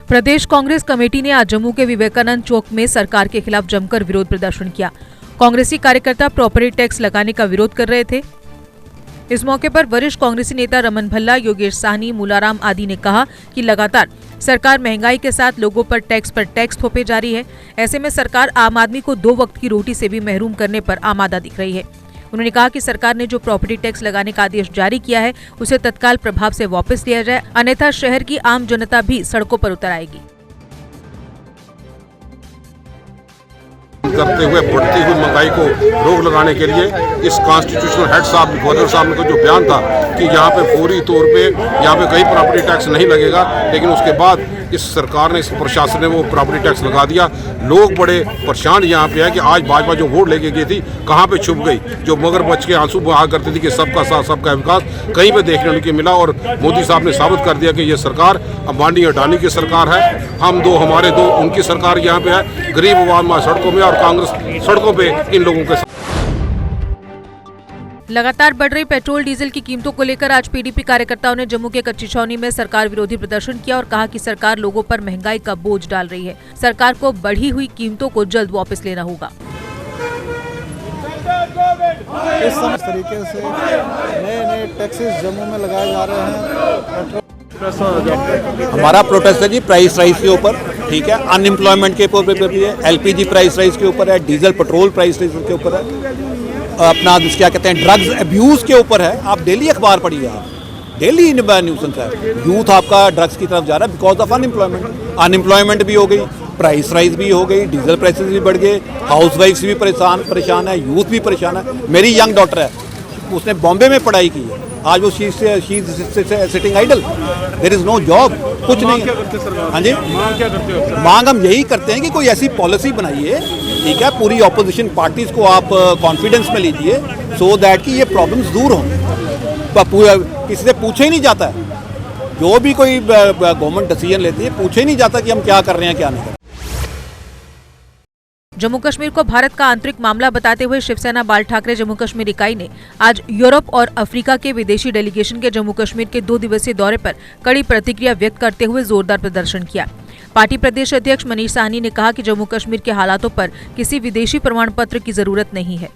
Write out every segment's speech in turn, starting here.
प्रदेश Congress committee ने आज जम्मू के विवेकानंद चौक में सरकार के खिलाफ जमकर विरोध प्रदर्शन किया। कांग्रेसी कार्यकर्ता प्रॉपर्टी टैक्स लगाने का विरोध कर रहे थे। इस मौके पर वरिष्ठ कांग्रेसी नेता रमन भल्ला, योगेश साहनी, मूलाराम आदि ने कहा कि लगातार सरकार महंगाई के साथ लोगों पर टैक्स थोपे जा रही है। ऐसे में सरकार आम आदमी को 2 वक्त की रोटी से भी महरूम करने पर आमादा दिख रही है। उन्होंने कहा कि सरकार ने जो प्रॉपर्टी टैक्स लगाने का आदेश जारी किया है उसे तत्काल प्रभाव से वापस लिया जाए, अन्यथा शहर की आम जनता भी सड़कों पर उतर आएगी। करते हुए बढ़ती हुई महंगाई को रोक लगाने के लिए इस कॉन्स्टिट्यूशनल हेड साहब गवर्नर साहब का जो बयान था कि यहाँ पे फौरी तौर पे यहाँ पे कहीं प्रॉपर्टी टैक्स नहीं लगेगा, लेकिन उसके बाद इस सरकार ने, इस प्रशासन ने वो प्रॉपर्टी टैक्स लगा दिया। लोग बड़े परेशान यहाँ पे है कि आज भाजपा जो वोट लेके गई थी कहाँ पे छुप गई। जो मगरमच्छ के आंसू बहा करती थी कि सबका साथ सबका विकास, कहीं पे देखने को मिला। और मोदी साहब ने साबित कर दिया कि ये सरकार अंबानी अडानी की सरकार है। हम दो हमारे दो उनकी सरकार यहाँ पे है। गरीब आवाम सड़कों में और कांग्रेस सड़कों पे इन लोगों के। लगातार बढ़ रही पेट्रोल डीजल की कीमतों को लेकर आज पीडीपी कार्यकर्ताओं ने जम्मू के कच्ची छावनी में सरकार विरोधी प्रदर्शन किया और कहा कि सरकार लोगों पर महंगाई का बोझ डाल रही है। सरकार को बढ़ी हुई कीमतों को जल्द वापस लेना होगा। इस तरीके से नए टैक्सेस जम्मू में लगाए जा रहे हैं। हमारा प्रोटेस्ट है जी प्राइस राइज के ऊपर, ठीक है, अनएम्प्लॉयमेंट के ऊपर भी है, एलपीजी प्राइस राइज के ऊपर है, डीजल पेट्रोल प्राइस राइज के ऊपर है, अपना क्या कहते हैं ड्रग्स अब्यूज़ के ऊपर है। आप डेली अखबार पढ़िए, आप डेली न्यूज़ है। यूथ आपका ड्रग्स की तरफ जा रहा है बिकॉज ऑफ अनएम्प्लॉयमेंट भी हो गई, प्राइस राइज भी हो गई, डीजल प्राइसेस भी बढ़ गए, हाउस वाइफ्स भी परेशान है, यूथ भी परेशान है। मेरी यंग डॉटर है, उसने बॉम्बे में पढ़ाई की है, आज वो she sitting idle, there is no job, कुछ नहीं है। हाँ जी, मांग हम यही करते हैं कि कोई ऐसी पॉलिसी बनाइए, ठीक है, पूरी ऑपोजिशन पार्टीज को आप कॉन्फिडेंस में लीजिए सो दैट कि ये प्रॉब्लम्स दूर हों। किसी से पूछे ही नहीं जाता है, जो भी कोई गवर्नमेंट डिसीजन लेती है पूछे ही नहीं जाता कि हम क्या कर रहे हैं क्या नहीं कर रहे हैं। जम्मू कश्मीर को भारत का आंतरिक मामला बताते हुए शिवसेना बाल ठाकरे जम्मू कश्मीर इकाई ने आज यूरोप और अफ्रीका के विदेशी डेलीगेशन के जम्मू कश्मीर के 2 दिवसीय दौरे पर कड़ी प्रतिक्रिया व्यक्त करते हुए जोरदार प्रदर्शन किया। पार्टी प्रदेश अध्यक्ष मनीष साहनी ने कहा कि जम्मू कश्मीर के हालातों पर किसी विदेशी प्रमाण पत्र की जरूरत नहीं है।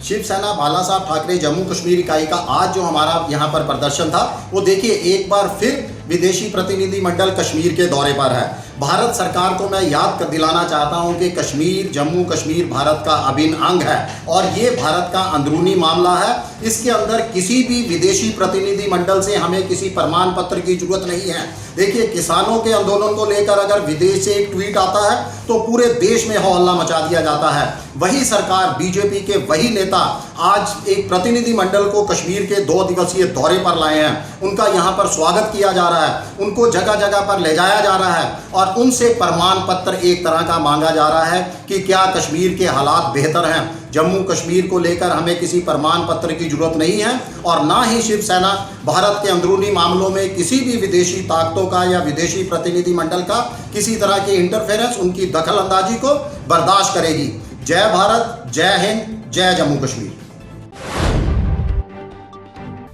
शिवसेना बाला साहब ठाकरे जम्मू कश्मीर इकाई का आज जो हमारा यहाँ पर प्रदर्शन था, वो देखिए एक बार फिर विदेशी प्रतिनिधि मंडल कश्मीर के दौरे पर है। भारत सरकार को मैं याद कर दिलाना चाहता हूं कि कश्मीर, जम्मू कश्मीर भारत का अभिन्न अंग है और ये भारत का अंदरूनी मामला है। इसके अंदर किसी भी विदेशी प्रतिनिधि मंडल से हमें किसी प्रमाण पत्र की जरूरत नहीं है। देखिए, किसानों के आंदोलन को लेकर अगर विदेश से एक ट्वीट आता है तो पूरे देश में हौला मचा दिया जाता है। वही सरकार, बीजेपी के वही नेता आज एक प्रतिनिधि मंडल को कश्मीर के 2 दिवसीय दौरे पर लाए हैं। उनका यहाँ पर स्वागत किया जा रहा है, उनको जगह जगह पर ले जाया जा रहा है और उनसे प्रमाण पत्र एक तरह का मांगा जा रहा है कि क्या कश्मीर के हालात बेहतर हैं। जम्मू कश्मीर को लेकर हमें किसी प्रमाण पत्र की जरूरत नहीं है और ना ही शिवसेना भारत के अंदरूनी मामलों में किसी भी विदेशी ताकतों का या विदेशी प्रतिनिधि मंडल का किसी तरह की इंटरफेरेंस, उनकी दखल अंदाजी को बर्दाश्त करेगी। जय भारत, जय हिंद, जय जम्मू कश्मीर।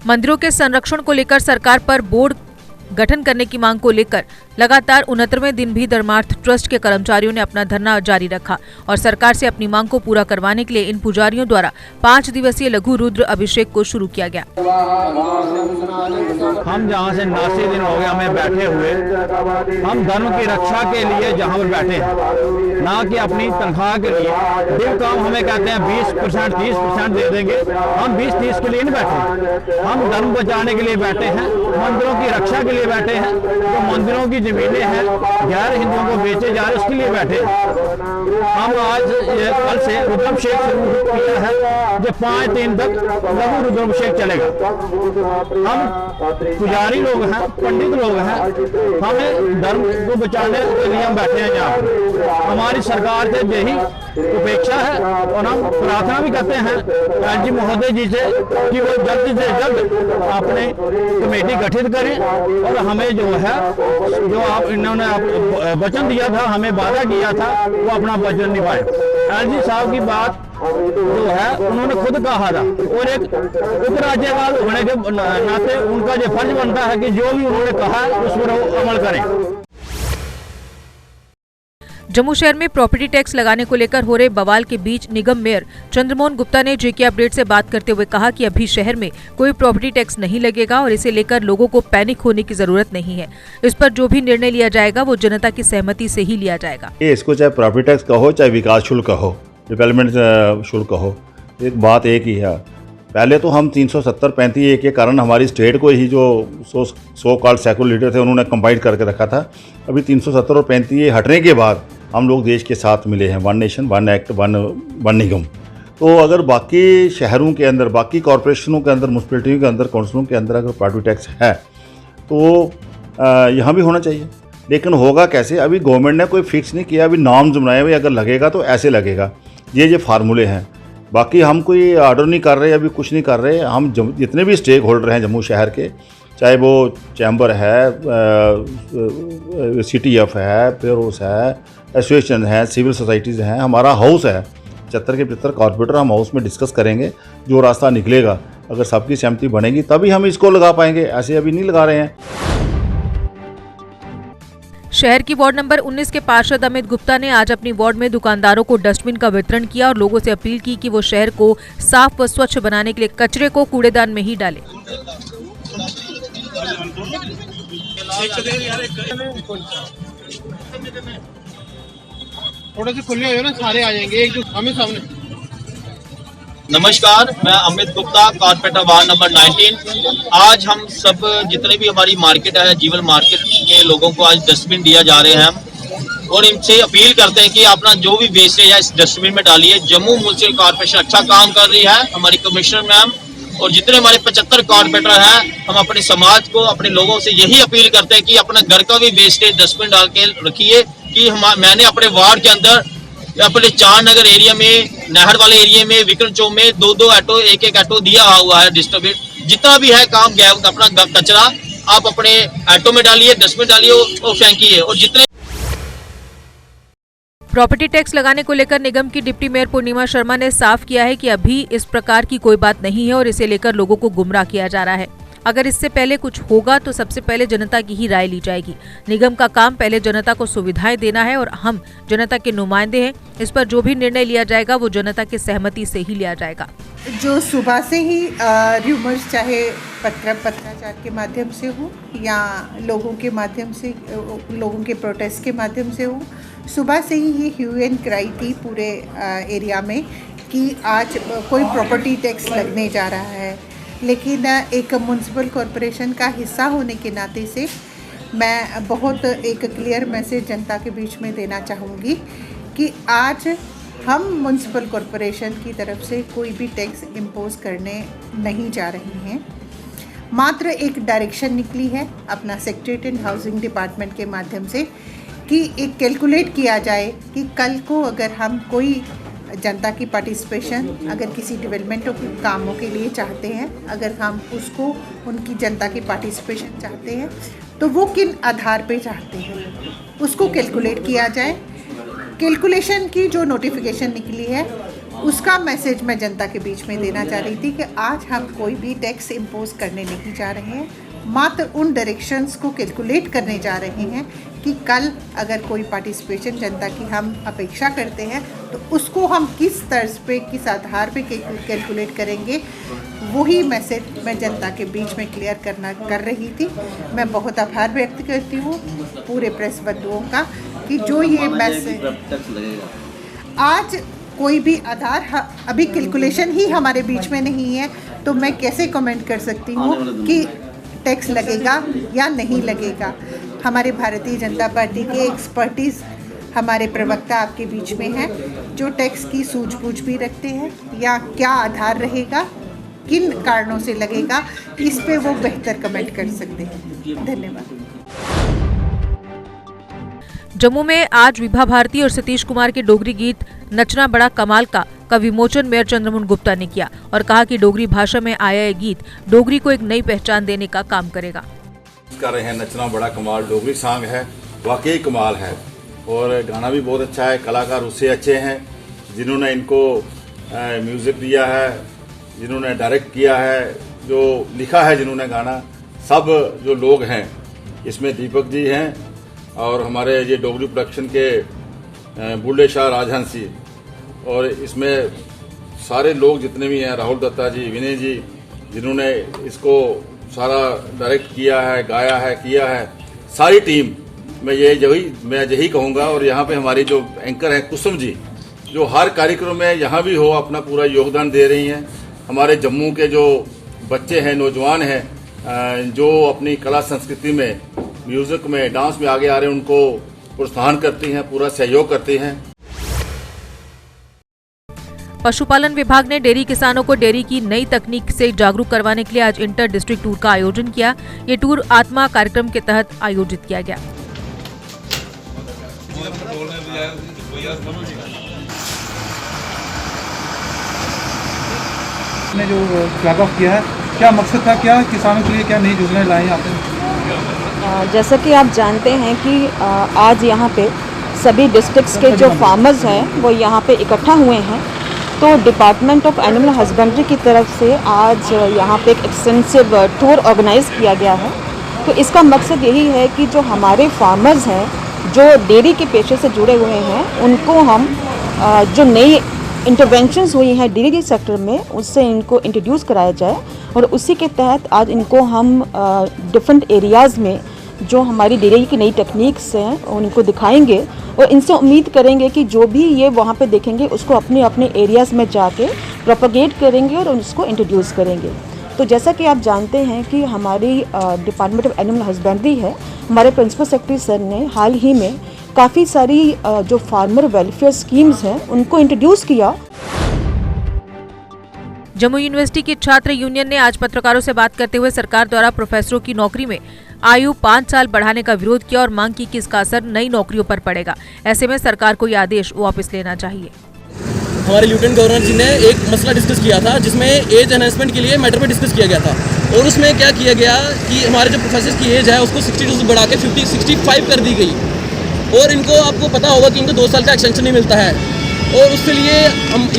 मंदिरों के संरक्षण को लेकर सरकार पर बोर्ड गठन करने की मांग को लेकर लगातार 69वें दिन भी धर्मार्थ ट्रस्ट के कर्मचारियों ने अपना धरना जारी रखा और सरकार से अपनी मांग को पूरा करवाने के लिए इन पुजारियों द्वारा 5 दिवसीय लघु रुद्र अभिषेक को शुरू किया गया। हम जहाँ से 89 दिन हो गए हमें बैठे हुए, हम धर्म की रक्षा के लिए जहाँ पर बैठे हैं, ना कि अपनी तनख्वाह के लिए। दिल काम हमें कहते हैं 20%, 30% दे देंगे, हम 20-30 के लिए नहीं बैठे, हम धर्म बचाने के लिए बैठे हैं, मंदिरों की रक्षा के लिए बैठे हैं। जो मंदिरों की जमीनें हैं गैर हिंदुओं को बेचे जा रहे, उसके लिए बैठे। हम आज कल से रुद्राभिषेक शुरू किया है जो 5 दिन तक लघु रुद्राभिषेक चलेगा। हम पुजारी लोग हैं, पंडित लोग हैं, हमें धर्म को बचाने के लिए हम बैठे हैं यहाँ पर। हमारी सरकार से यही उपेक्षा है और हम प्रार्थना भी करते हैं एलजी महोदय जी से कि वो जल्द से जल्द अपने कमेटी गठित करें और हमें जो है, जो आप इन्होंने वचन दिया था, हमें वादा किया था, वो अपना वचन निभाए। एलजी साहब की बात जो है उन्होंने खुद कहा था और एक उपराज्यपाल होने के नाते उनका जो फर्ज बनता है कि जो भी उन्होंने कहा उस पर वो अमल करें। जम्मू शहर में प्रॉपर्टी टैक्स लगाने को लेकर हो रहे बवाल के बीच निगम मेयर चंद्रमोहन गुप्ता ने जेके अपडेट से बात करते हुए कहा कि अभी शहर में कोई प्रॉपर्टी टैक्स नहीं लगेगा और इसे लेकर लोगों को पैनिक होने की जरूरत नहीं है। इस पर जो भी निर्णय लिया जाएगा वो जनता की सहमति से ही लिया जाएगा। इसको चाहे प्रॉपर्टी टैक्स कहो चाहे विकास शुल्क कहो, डेवलपमेंट शुल्क कहो, एक बात एक ही है। पहले तो हम 370-35 के कारण हमारी स्टेट को ही जो सो कॉल्ड सेकुलर लीडर थे उन्होंने कंबाइंड करके रखा था। अभी 370 और 35 हटने के बाद हम लोग देश के साथ मिले हैं, one nation one act one निगम। तो अगर बाकी शहरों के अंदर, बाकी कॉरपोरेशनों के अंदर, म्यूनसिपैलिटियों के अंदर, काउंसिलों के अंदर अगर प्रॉपर्टी टैक्स है तो यहाँ भी होना चाहिए। लेकिन होगा कैसे, अभी गवर्नमेंट ने कोई फिक्स नहीं किया, अभी नॉर्म्स बनाए हुए, अगर लगेगा तो ऐसे लगेगा, ये फार्मूले हैं। बाकी हम कोई ऑर्डर नहीं कर रहे, अभी कुछ नहीं कर रहे। हम जितने भी स्टेक होल्डर हैं जम्मू शहर के, चाहे वो चैम्बर है, CTF है, पेरोस है, एसोसिएशन है, सिविल सोसाइटीज़ हैं, हमारा हाउस है 75 के 75 कॉर्पोरेटर, हम हाउस में डिस्कस करेंगे। जो रास्ता निकलेगा, अगर सबकी सहमति बनेगी तभी हम इसको लगा पाएंगे, ऐसे अभी नहीं लगा रहे हैं। शहर की वार्ड नंबर 19 के पार्षद अमित गुप्ता ने आज अपनी वार्ड में दुकानदारों को डस्टबिन का वितरण किया और लोगों से अपील की कि वो शहर को साफ व स्वच्छ बनाने के लिए कचरे को कूड़ेदान में ही डालें। थोड़े से खुले हो ना, सारे आ जाएंगे, एक हमें सामने। नमस्कार, मैं Amit Gupta, corporator ward number 19। आज हम सब जितने भी हमारी मार्केट है, जीवन मार्केट के लोगों को आज डस्टबिन दिया जा रहे हैं हम, और इनसे अपील करते हैं कि अपना जो भी वेस्टेज है इस डस्टबिन में डालिए। जम्मू म्यूनसिपल कॉर्पोरेशन अच्छा काम कर रही है, हमारी कमिश्नर मैम और जितने हमारे 75 कॉर्पोरेटर हैं, हम अपने समाज को, अपने लोगों से यही अपील करते हैं कि अपना घर का भी वेस्टेज डस्टबिन डाल के रखिए। कि मैंने अपने वार्ड के अंदर, अपने चार नगर एरिया में, नहर वाले एरिया में, विक्रम चौक में 2-2 ऑटो, एक ऑटो दिया हुआ है डस्टबिन। जितना भी है काम गया अपना कचरा आप अपने ऑटो में डालिए, डस्टबिन डालिए और फेंकिए। और जितने प्रॉपर्टी टैक्स लगाने को लेकर निगम की डिप्टी मेयर पूर्णिमा शर्मा ने साफ किया है कि अभी इस प्रकार की कोई बात नहीं है और इसे लेकर लोगों को गुमराह किया जा रहा है। अगर इससे पहले कुछ होगा तो सबसे पहले जनता की ही राय ली जाएगी। निगम का काम पहले जनता को सुविधाएं देना है और हम जनता के नुमाइंदे हैं। इस पर जो भी निर्णय लिया जाएगा वो जनता की सहमति से ही लिया जाएगा। जो सुबह से ही र्यूमर्स, चाहे पत्राचार के माध्यम से हो या लोगों के माध्यम से, लोगों के प्रोटेस्ट के माध्यम से हो, सुबह से ही ये ह्यू एंड क्राई थी पूरे एरिया में कि आज कोई प्रॉपर्टी टैक्स लगने जा रहा है। लेकिन एक म्यूनसिपल कॉरपोरेशन का हिस्सा होने के नाते से मैं बहुत एक क्लियर मैसेज जनता के बीच में देना चाहूँगी कि आज हम म्यूनसिपल कॉरपोरेशन की तरफ से कोई भी टैक्स इम्पोज करने नहीं जा रहे हैं। मात्र एक डायरेक्शन निकली है अपना सेक्रेटरी एंड हाउसिंग डिपार्टमेंट के माध्यम से कि एक कैलकुलेट किया जाए कि कल को अगर हम कोई जनता की पार्टिसिपेशन अगर किसी डेवलपमेंट कामों के लिए चाहते हैं, अगर हम उसको उनकी जनता की पार्टिसिपेशन चाहते हैं तो वो किन आधार पे चाहते हैं उसको कैलकुलेट किया जाए। कैलकुलेशन की जो नोटिफिकेशन निकली है उसका मैसेज मैं जनता के बीच में देना चाह रही थी कि आज हम कोई भी टैक्स इम्पोज करने नहीं जा रहे हैं, मात्र उन डायरेक्शंस को कैलकुलेट करने जा रहे हैं कि कल अगर कोई पार्टिसिपेशन जनता की हम अपेक्षा करते हैं तो उसको हम किस तर्ज पे, किस आधार पे कैलकुलेट करेंगे। वही मैसेज मैं जनता के बीच में क्लियर कर रही थी। मैं बहुत आभार व्यक्त करती हूँ पूरे प्रेस बंधुओं का कि जो ये मैसेज आज कोई भी आधार, अभी कैलकुलेशन ही हमारे बीच में नहीं है तो मैं कैसे कमेंट कर सकती हूँ कि टैक्स लगेगा या नहीं लगेगा। हमारे भारतीय जनता पार्टी के एक्सपर्टीज़, हमारे प्रवक्ता आपके बीच में हैं जो टैक्स की सूझबूझ भी रखते हैं या क्या आधार रहेगा, किन कारणों से लगेगा, इस पे वो बेहतर कमेंट कर सकते हैं। धन्यवाद। जम्मू में आज विभा भारती और सतीश कुमार के डोगरी गीत नचना बड़ा कमाल का विमोचन मेयर चंद्रमोहन गुप्ता ने किया और कहा कि डोगरी भाषा में आया ये गीत डोगरी को एक नई पहचान देने का काम करेगा। कर रहे हैं नचना बड़ा कमाल, डोगरी सॉन्ग है, वाकई कमाल है और गाना भी बहुत अच्छा है। कलाकार उससे अच्छे हैं जिन्होंने इनको म्यूज़िक दिया है, जिन्होंने डायरेक्ट किया है, जो लिखा है, जिन्होंने गाना, सब जो लोग हैं इसमें दीपक जी हैं और हमारे ये डोगरी प्रोडक्शन के बुल्ले शाह, राजहंसी, और इसमें सारे लोग जितने भी हैं, राहुल दत्ता जी, विनय जी, जिन्होंने इसको सारा डायरेक्ट किया है, गाया है, किया है, सारी टीम, मैं यही कहूँगा। और यहाँ पे हमारी जो एंकर हैं कुसुम जी, जो हर कार्यक्रम में यहाँ भी हो अपना पूरा योगदान दे रही हैं। हमारे जम्मू के जो बच्चे हैं, नौजवान हैं, जो अपनी कला संस्कृति में, म्यूज़िक में, डांस में आगे आ रहे हैं, उनको प्रोत्साहन करती हैं, पूरा सहयोग करती हैं। पशुपालन विभाग ने डेयरी किसानों को डेयरी की नई तकनीक से जागरूक करवाने के लिए आज इंटर डिस्ट्रिक्ट टूर का आयोजन किया। ये टूर आत्मा कार्यक्रम के तहत आयोजित किया गया। ने जो फ्लैग ऑफ किया है, क्या मकसद था, क्या किसानों के लिए क्या नई योजनाएं लाई यहाँ पे? जैसा कि आप जानते हैं कि आज यहाँ पे सभी डिस्ट्रिक्ट्स के जो फार्मर्स हैं वो यहाँ पे इकट्ठा हुए हैं। तो डिपार्टमेंट ऑफ एनिमल हस्बेंड्री की तरफ से आज यहाँ पे एक एक्सटेंसिव टूर ऑर्गेनाइज किया गया है। तो इसका मकसद यही है कि जो हमारे फार्मर्स हैं, जो डेयरी के पेशे से जुड़े हुए हैं, उनको हम जो नई इंटरवेंशंस हुई हैं डेयरी सेक्टर में, उससे इनको इंट्रोड्यूस कराया जाए। और उसी के तहत आज इनको हम डिफरेंट एरियाज़ में जो हमारी डेयरी की नई टेक्निक्स हैं उनको दिखाएंगे और इनसे उम्मीद करेंगे कि जो भी ये वहाँ पे देखेंगे उसको अपने अपने एरियाज़ में जाके प्रोपेगेट करेंगे और उसको इंट्रोड्यूस करेंगे। तो जैसा कि आप जानते हैं कि हमारी डिपार्टमेंट ऑफ एनिमल हस्बेंड्री है, हमारे प्रिंसिपल सेक्रेटरी सर ने हाल ही में काफ़ी सारी जो फार्मर वेलफेयर स्कीम्स हैं उनको इंट्रोड्यूस किया। जम्मू यूनिवर्सिटी की छात्र यूनियन ने आज पत्रकारों से बात करते हुए सरकार द्वारा प्रोफेसरों की नौकरी में आयु 5 साल बढ़ाने का विरोध किया और मांग की कि इसका असर नई नौकरियों पर पड़ेगा। ऐसे में सरकार को यह आदेश वापस लेना चाहिए। हमारे लेफ्टिनेंट गवर्नर जी ने एक मसला डिस्कस किया था जिसमें एज एनहांसमेंट के लिए मैटर पे डिस्कस किया गया था, और उसमें क्या किया गया कि हमारे जो प्रोफेसर की एज है उसको 62 से बढ़ा के 65 कर दी गई। और इनको आपको पता होगा कि इनको 2 साल का एक्सटेंशन नहीं मिलता है। और उसके लिए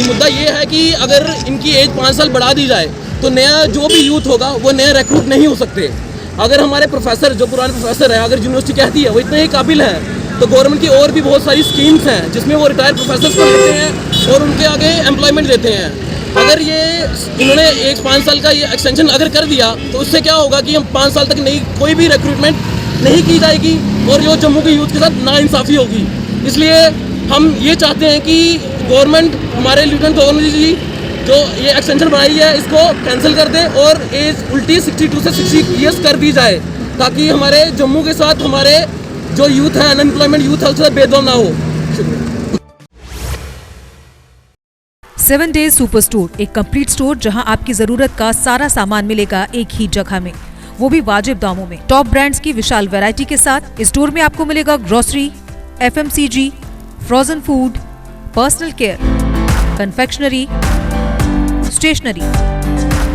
मुद्दा ये है कि अगर इनकी एज 5 साल बढ़ा दी जाए तो नया जो भी यूथ होगा वो नया रिक्रूट नहीं हो सकते। अगर हमारे प्रोफेसर, जो पुराने प्रोफेसर हैं, अगर यूनिवर्सिटी कहती है वो इतने ही काबिल हैं, तो गवर्नमेंट की और भी बहुत सारी स्कीम्स हैं जिसमें वो रिटायर्ड प्रोफेसर्स को लेते हैं और उनके आगे एम्प्लॉयमेंट देते हैं। अगर ये इन्होंने 5 साल का ये एक्सटेंशन अगर कर दिया तो उससे क्या होगा कि हम 5 साल तक कोई भी रिक्रूटमेंट नहीं की जाएगी और जो जम्मू के यूथ के साथ नाइंसाफ़ी होगी। इसलिए हम ये चाहते हैं कि गवर्नमेंट, हमारे लेफ्टिनेंट गवर्नर जी जो ये एक्सटेंशन बनाई है इसको कैंसिल कर दे और एज उल्टी 62 से 60 ईयर्स कर दी जाए, ताकि हमारे जम्मू के साथ हमारे जो यूथ है, अनएम्प्लॉयमेंट यूथ है, उसके साथ भेदभाव ना हो। 7 डेज सुपर स्टोर, एक कंप्लीट स्टोर जहां आपकी जरूरत का सारा सामान मिलेगा एक ही जगह में, वो भी वाजिब दामों में। टॉप ब्रांड्स की विशाल वैरायटी के साथ इस स्टोर में आपको मिलेगा grocery, FMCG, frozen food, personal care, confectionery, stationery,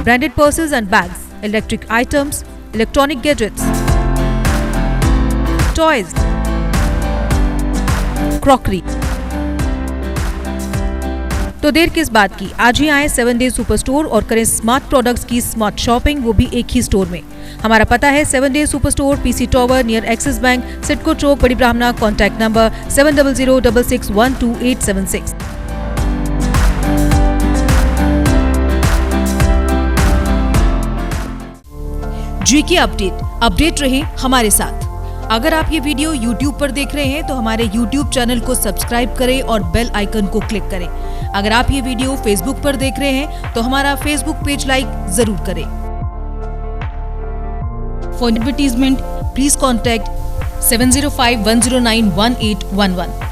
branded purses and bags, electric items, electronic gadgets, toys, crockery. तो देर किस बात की, आज ही आए 7 डेज सुपर स्टोर और करें स्मार्ट प्रोडक्ट्स की स्मार्ट शॉपिंग, वो भी एक ही स्टोर में। हमारा पता है 7 days super store, PC tower near Axis Bank, CIDCO Chowk, Bari Brahmana. Contact number 7006612876। GK update रहे हमारे साथ। अगर आप ये वीडियो YouTube पर देख रहे हैं तो हमारे YouTube चैनल को सब्सक्राइब करें और बेल आइकन को क्लिक करें। अगर आप ये वीडियो Facebook पर देख रहे हैं तो हमारा Facebook पेज लाइक जरूर करें। For advertisement please contact 7051091811।